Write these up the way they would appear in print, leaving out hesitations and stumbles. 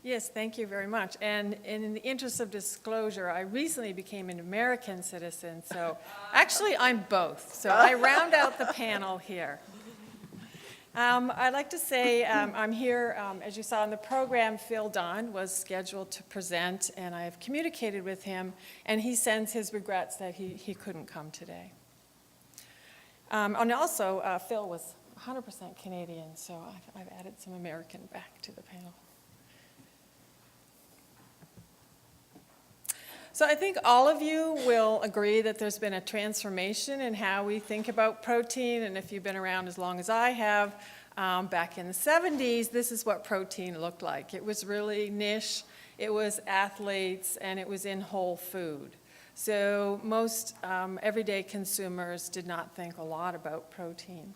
Yes, thank you very much. And in the interest of disclosure, I recently became an American citizen, so actually I'm both. So I round out the panel here. I'd like to say I'm here, as you saw in the program, Phil Don was scheduled to present, and I have communicated with him, and he sends his regrets that he couldn't come today. And also, Phil was 100% Canadian, so I've added some American back to the panel. So I think all of you will agree that there's been a transformation in how we think about protein, and if you've been around as long as I have, back in the 70s, this is what protein looked like. It was really niche, it was athletes, and it was in whole food. So most everyday consumers did not think a lot about protein.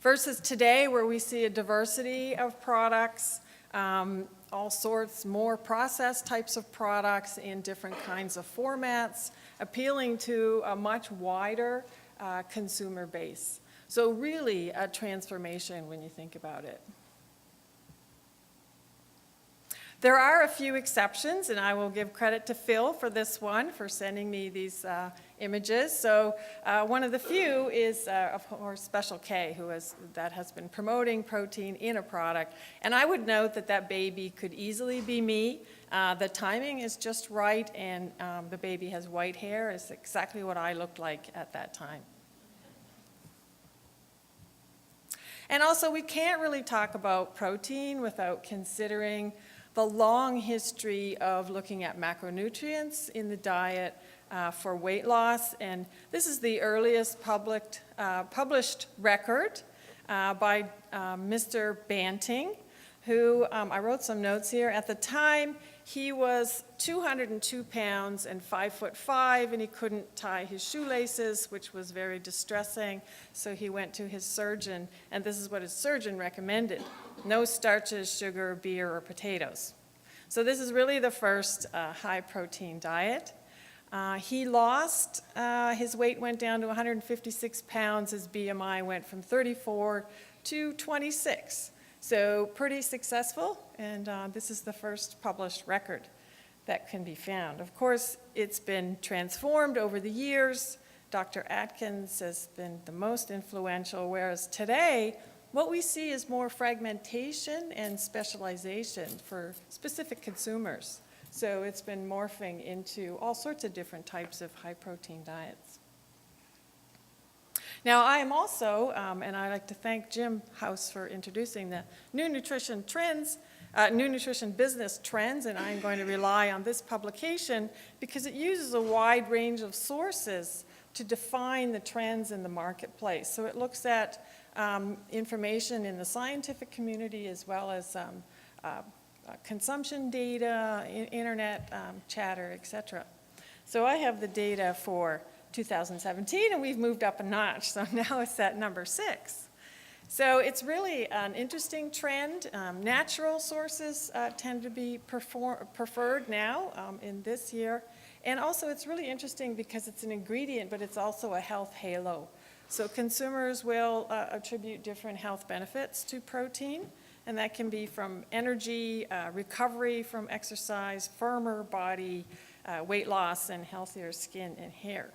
Versus today, where we see a diversity of products, all sorts more processed types of products in different kinds of formats, appealing to a much wider consumer base. So really a transformation when you think about it. There are a few exceptions, and I will give credit to Phil for this one, for sending me these images. So one of the few is, of course, Special K, that has been promoting protein in a product. And I would note that that baby could easily be me. The timing is just right, and the baby has white hair. It's exactly what I looked like at that time. And also, we can't really talk about protein without considering the long history of looking at macronutrients in the diet for weight loss. And this is the earliest published record by Mr. Banting, who, I wrote some notes here. At the time, he was 202 pounds and 5'5", and he couldn't tie his shoelaces, which was very distressing. So he went to his surgeon, and this is what his surgeon recommended: no starches, sugar, beer, or potatoes. So this is really the first high-protein diet. He lost, his weight went down to 156 pounds. His BMI went from 34 to 26. So pretty successful, and this is the first published record that can be found. Of course, it's been transformed over the years. Dr. Atkins has been the most influential, whereas today, what we see is more fragmentation and specialization for specific consumers. So it's been morphing into all sorts of different types of high-protein diets. Now, I am also, and I'd like to thank Jim House for introducing the New Nutrition Business Trends, and I'm going to rely on this publication because it uses a wide range of sources to define the trends in the marketplace. So it looks at information in the scientific community as well as consumption data, internet chatter, etc. So I have the data for 2017, and we've moved up a notch, so now it's at number 6. So it's really an interesting trend. Natural sources tend to be preferred now in this year. And also it's really interesting because it's an ingredient, but it's also a health halo. So consumers will attribute different health benefits to protein, and that can be from energy, recovery from exercise, firmer body, weight loss, and healthier skin and hair.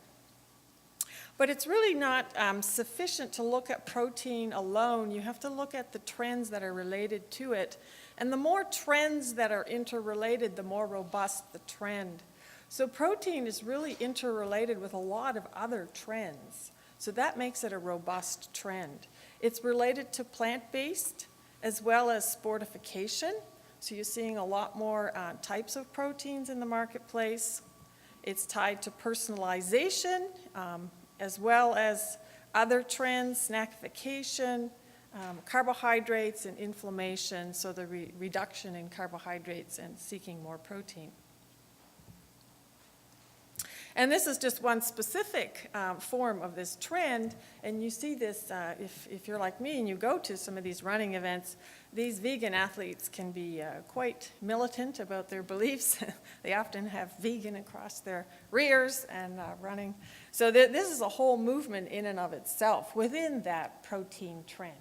But it's really not sufficient to look at protein alone. You have to look at the trends that are related to it. And the more trends that are interrelated, the more robust the trend. So protein is really interrelated with a lot of other trends. So that makes it a robust trend. It's related to plant-based as well as sportification. So you're seeing a lot more types of proteins in the marketplace. It's tied to personalization, as well as other trends, snackification, carbohydrates and inflammation, so the reduction in carbohydrates and seeking more protein. And this is just one specific form of this trend, and you see this, if you're like me and you go to some of these running events, these vegan athletes can be quite militant about their beliefs. They often have vegan across their rears and running. So this is a whole movement in and of itself within that protein trend.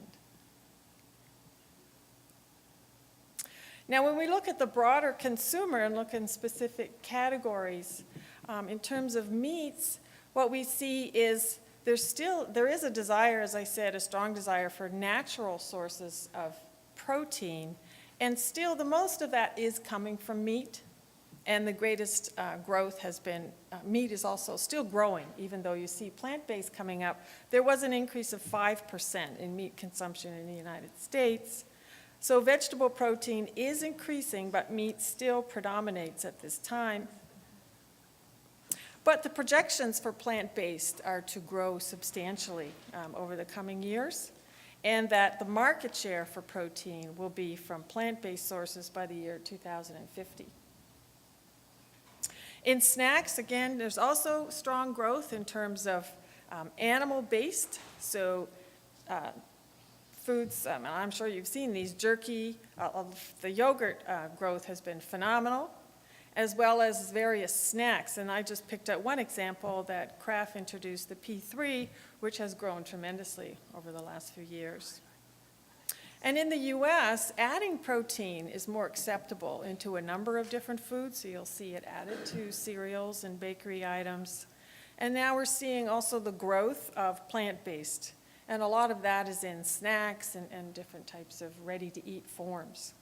Now, when we look at the broader consumer and look in specific categories, in terms of meats, what we see is there is a desire, as I said, a strong desire for natural sources of protein, and still the most of that is coming from meat, and the greatest growth has been, meat is also still growing, even though you see plant-based coming up. There was an increase of 5% in meat consumption in the United States. So vegetable protein is increasing, but meat still predominates at this time. But the projections for plant-based are to grow substantially over the coming years, and that the market share for protein will be from plant-based sources by the year 2050. In snacks, again, there's also strong growth in terms of animal-based, so foods, I'm sure you've seen these, jerky, the yogurt growth has been phenomenal, as well as various snacks. And I just picked out one example that Kraft introduced, the P3, which has grown tremendously over the last few years. And in the US, adding protein is more acceptable into a number of different foods, so you'll see it added to cereals and bakery items. And now we're seeing also the growth of plant-based, and a lot of that is in snacks and different types of ready-to-eat forms.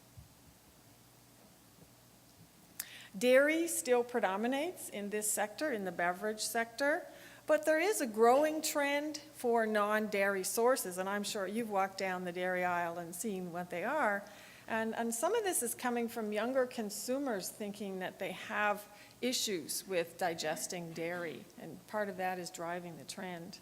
Dairy still predominates in this sector, in the beverage sector, but there is a growing trend for non-dairy sources, and I'm sure you've walked down the dairy aisle and seen what they are. And some of this is coming from younger consumers thinking that they have issues with digesting dairy, and part of that is driving the trend.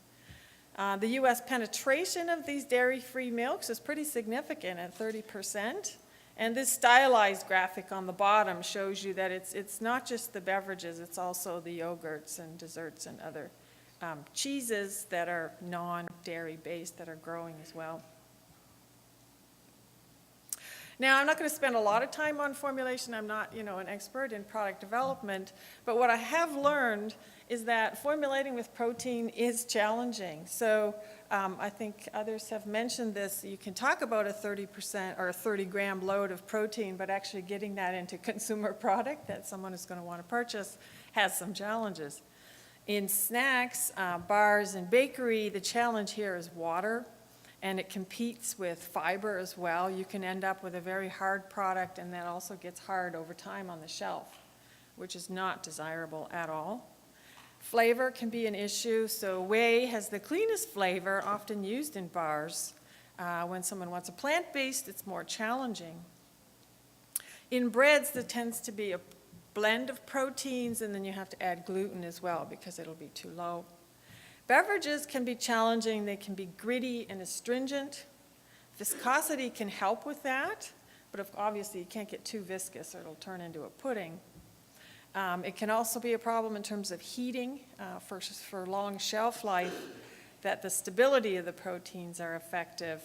The US penetration of these dairy-free milks is pretty significant at 30%. And this stylized graphic on the bottom shows you that it's not just the beverages, it's also the yogurts and desserts and other cheeses that are non-dairy based that are growing as well. Now, I'm not going to spend a lot of time on formulation. I'm not, an expert in product development, but what I have learned is that formulating with protein is challenging. So I think others have mentioned this. You can talk about a 30% or a 30-gram load of protein, but actually getting that into consumer product that someone is going to want to purchase has some challenges. In snacks, bars, and bakery, the challenge here is water, and it competes with fiber as well. You can end up with a very hard product, and that also gets hard over time on the shelf, which is not desirable at all. Flavor can be an issue, so whey has the cleanest flavor, often used in bars. When someone wants a plant-based, it's more challenging. In breads, there tends to be a blend of proteins, and then you have to add gluten as well because it'll be too low. Beverages can be challenging. They can be gritty and astringent. Viscosity can help with that, but obviously you can't get too viscous or it'll turn into a pudding. It can also be a problem in terms of heating for long shelf life, that the stability of the proteins are effective,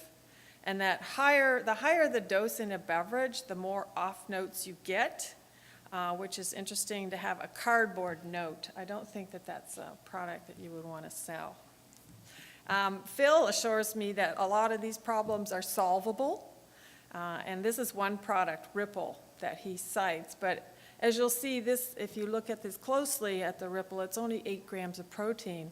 and that the higher the dose in a beverage, the more off notes you get, which is interesting to have a cardboard note. I don't think that that's a product that you would want to sell. Phil assures me that a lot of these problems are solvable, and this is one product, Ripple, that he cites, but as you'll see, if you look at this closely at the Ripple, it's only 8 grams of protein.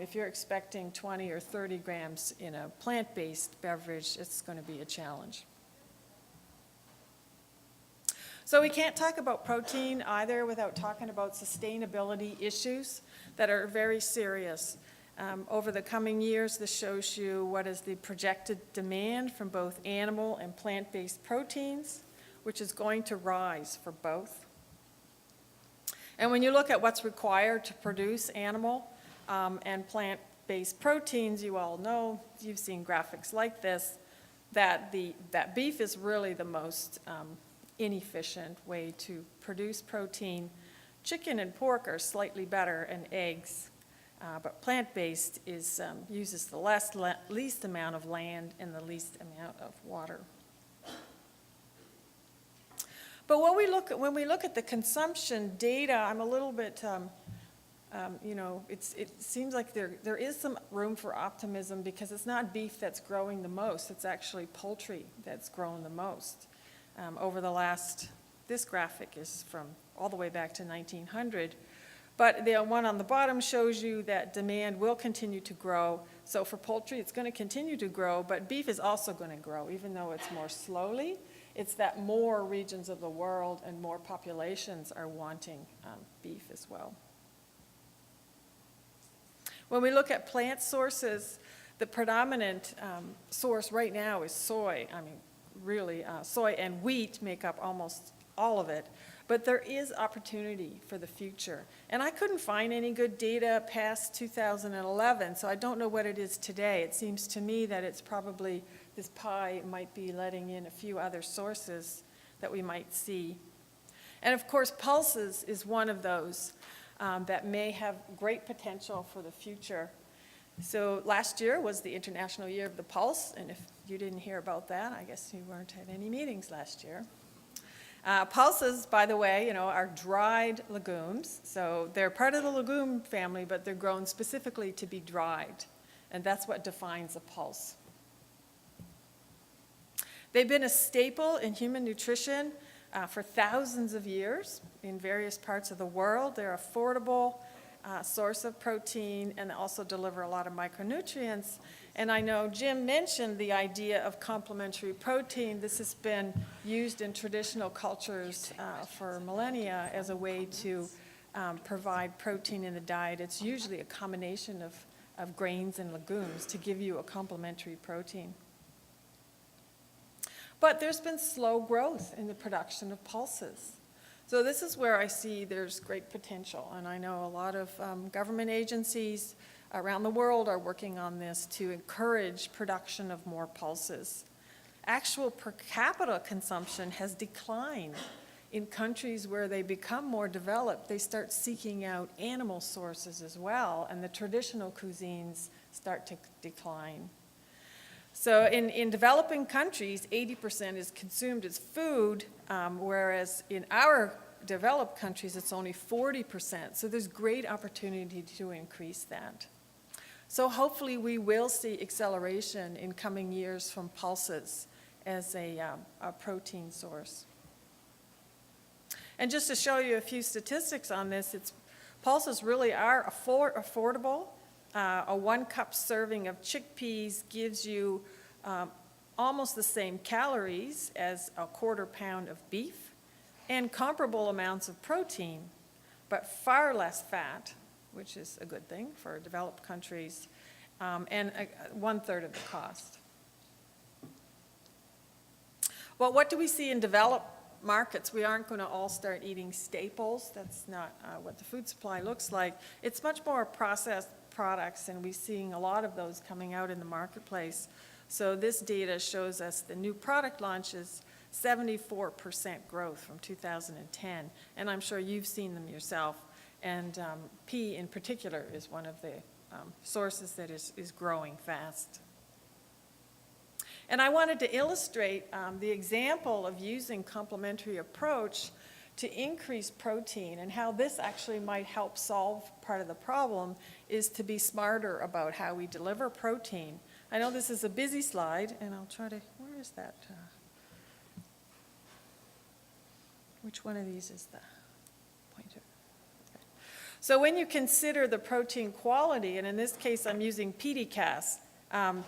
If you're expecting 20 or 30 grams in a plant-based beverage, it's going to be a challenge. So we can't talk about protein either without talking about sustainability issues that are very serious. Over the coming years, this shows you what is the projected demand from both animal and plant-based proteins, which is going to rise for both. And when you look at what's required to produce animal and plant-based proteins, you all know, you've seen graphics like this, that beef is really the most inefficient way to produce protein. Chicken and pork are slightly better, and eggs, but plant-based uses the least amount of land and the least amount of water. But when we look at the consumption data, I'm a little bit, it seems like there is some room for optimism because it's not beef that's growing the most, it's actually poultry that's growing the most. over the last, this graphic is from all the way back to 1900. But the one on the bottom shows you that demand will continue to grow. So for poultry, it's going to continue to grow, but beef is also going to grow, even though it's more slowly. It's that more regions of the world and more populations are wanting beef as well. When we look at plant sources, the predominant source right now is soy. I mean, really, soy and wheat make up almost all of it. But there is opportunity for the future. And I couldn't find any good data past 2011, so I don't know what it is today. It seems to me that it's probably, this pie might be letting in a few other sources that we might see. And of course, pulses is one of those that may have great potential for the future. So last year was the International Year of the Pulse, and if you didn't hear about that, I guess you weren't at any meetings last year. Pulses, by the way, are dried legumes. So they're part of the legume family, but they're grown specifically to be dried. And that's what defines a pulse. They've been a staple in human nutrition for thousands of years in various parts of the world. They're affordable source of protein and also deliver a lot of micronutrients. And I know Jim mentioned the idea of complementary protein. This has been used in traditional cultures for millennia as a way to provide protein in the diet. It's usually a combination of grains and legumes to give you a complementary protein. But there's been slow growth in the production of pulses. So this is where I see there's great potential, and I know a lot of government agencies around the world are working on this to encourage production of more pulses. Actual per capita consumption has declined in countries where they become more developed. They start seeking out animal sources as well, and the traditional cuisines start to decline. So in developing countries, 80% is consumed as food, whereas in our developed countries, it's only 40%. So there's great opportunity to increase that. So hopefully we will see acceleration in coming years from pulses as a protein source. And just to show you a few statistics on this, pulses really are affordable. A 1 cup serving of chickpeas gives you almost the same calories as a 1/4 pound of beef and comparable amounts of protein, but far less fat, which is a good thing for developed countries, and 1/3 of the cost. Well, what do we see in developed markets? We aren't going to all start eating staples. That's not what the food supply looks like. It's much more processed products, and we're seeing a lot of those coming out in the marketplace. So this data shows us the new product launches, 74% growth from 2010, and I'm sure you've seen them yourself. And pea in particular is one of the sources that is growing fast. And I wanted to illustrate the example of using complementary approach to increase protein, and how this actually might help solve part of the problem is to be smarter about how we deliver protein. I know this is a busy slide, and I'll try to, where is that? Which one of these is the pointer? Okay. So when you consider the protein quality, and in this case I'm using PDCAS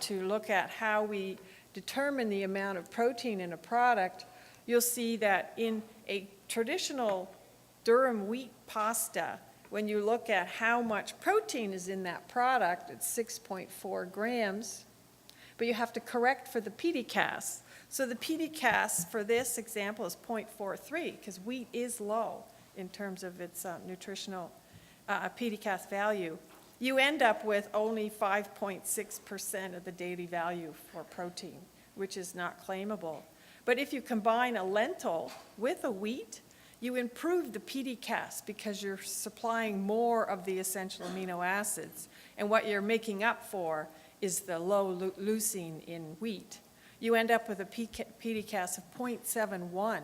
to look at how we determine the amount of protein in a product, you'll see that in a traditional durum wheat pasta, when you look at how much protein is in that product, it's 6.4 grams, but you have to correct for the PDCAS. So the PDCAS for this example is 0.43, because wheat is low in terms of its nutritional PDCAS value. You end up with only 5.6% of the daily value for protein, which is not claimable. But if you combine a lentil with a wheat, you improve the PDCAS because you're supplying more of the essential amino acids. And what you're making up for is the low leucine in wheat. You end up with a PDCAS of 0.71.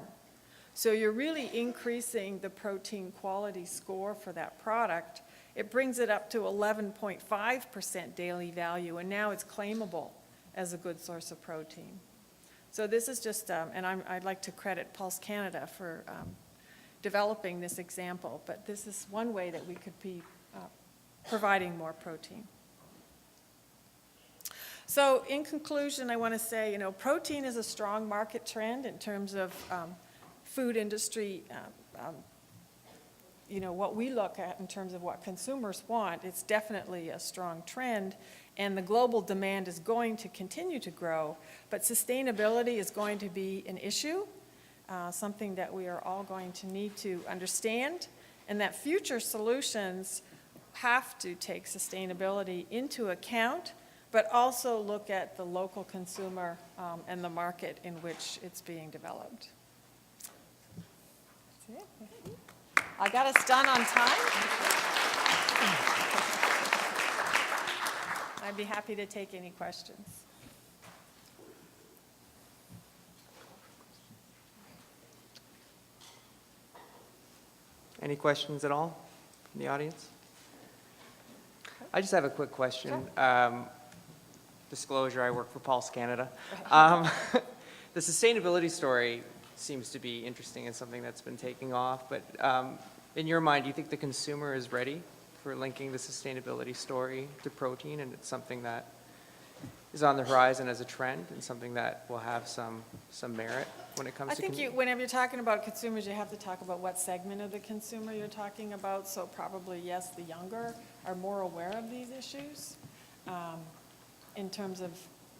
So you're really increasing the protein quality score for that product. It brings it up to 11.5% daily value, and now it's claimable as a good source of protein. So this is just, and I'd like to credit Pulse Canada for developing this example, but this is one way that we could be providing more protein. So in conclusion, I want to say, you know, protein is a strong market trend in terms of food industry, you know, what we look at in terms of what consumers want. It's definitely a strong trend, and the global demand is going to continue to grow, but sustainability is going to be an issue, something that we are all going to need to understand, and that future solutions have to take sustainability into account, but also look at the local consumer and the market in which it's being developed. That's it. I got us done on time. I'd be happy to take any questions. Any questions at all from the audience? I just have a quick question. Sure. Disclosure, I work for Pulse Canada. The sustainability story seems to be interesting and something that's been taking off, but in your mind, do you think the consumer is ready for linking the sustainability story to protein, and it's something that is on the horizon as a trend and something that will have some merit when it comes to... I think whenever you're talking about consumers, you have to talk about what segment of the consumer you're talking about, so probably, yes, the younger are more aware of these issues. In terms of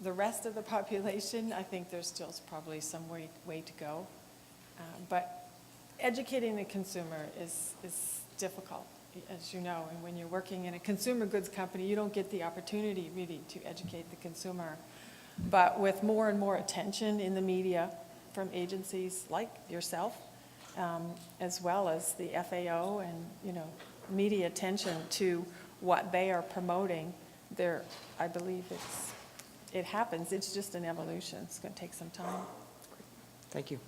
the rest of the population, I think there's still probably some way to go. But educating the consumer is difficult, as you know, and when you're working in a consumer goods company, you don't get the opportunity really to educate the consumer. But with more and more attention in the media from agencies like yourself, as well as the FAO and, you know, media attention to what they are promoting, I believe it happens. It's just an evolution. It's going to take some time. Thank you.